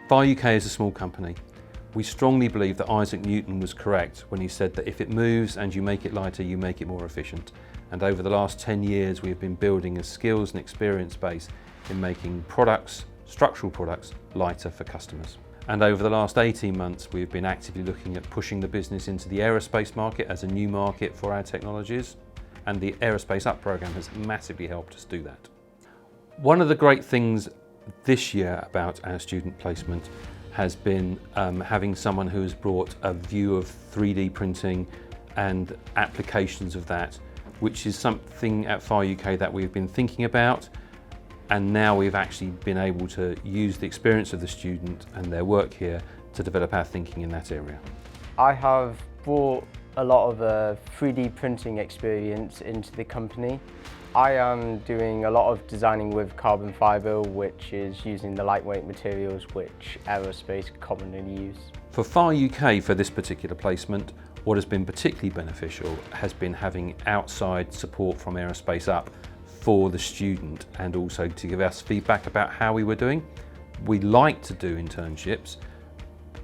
FAR UK is a small company. We strongly believe that Isaac Newton was correct when he said that if it moves and you make it lighter, you make it more efficient. And over the last 10 years, we've been building a skills and experience base in making products, structural products, lighter for customers. And over the last 18 months, we've been actively looking at pushing the business into the aerospace market as a new market for our technologies. And the Aerospace Up program has massively helped us do that. One of the great things this year about our student placement has been having someone who has brought a view of 3D printing and applications of that, which is something at FAR UK that we've been thinking about, and now we've actually been able to use the experience of the student and their work here to develop our thinking in that area. I have brought a lot of 3D printing experience into the company. I am doing a lot of designing with carbon fibre, which is using the lightweight materials which Aerospace commonly use. For FAR UK, for this particular placement, what has been particularly beneficial has been having outside support from Aerospace Up for the student, and also to give us feedback about how we were doing. We like to do internships.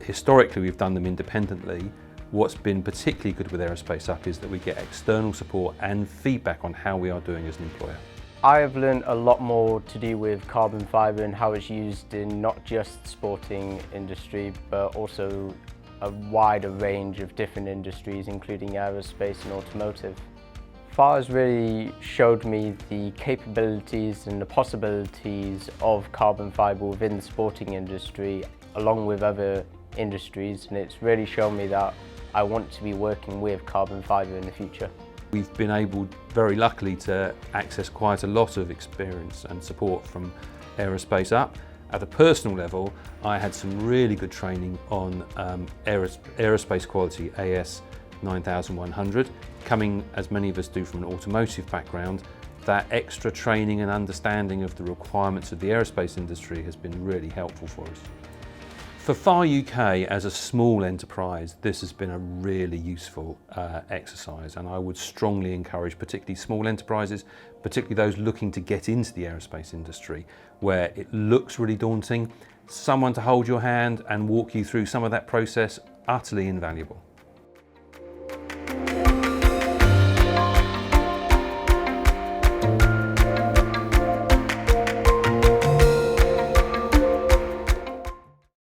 Historically, we've done them independently. What's been particularly good with Aerospace Up is that we get external support and feedback on how we are doing as an employer. I have learned a lot more to do with carbon fibre and how it's used in not just sporting industry, but also a wider range of different industries, including aerospace and automotive. FAR has really showed me the capabilities and the possibilities of carbon fibre within the sporting industry, along with other industries, and it's really shown me that I want to be working with carbon fibre in the future. We've been able, very luckily, to access quite a lot of experience and support from Aerospace Up. At a personal level, I had some really good training on aerospace quality AS 9100. Coming, as many of us do, from an automotive background, that extra training and understanding of the requirements of the aerospace industry has been really helpful for us. For FAR UK, as a small enterprise, this has been a really useful exercise, and I would strongly encourage particularly small enterprises, particularly those looking to get into the aerospace industry, where it looks really daunting, someone to hold your hand and walk you through some of that process, utterly invaluable.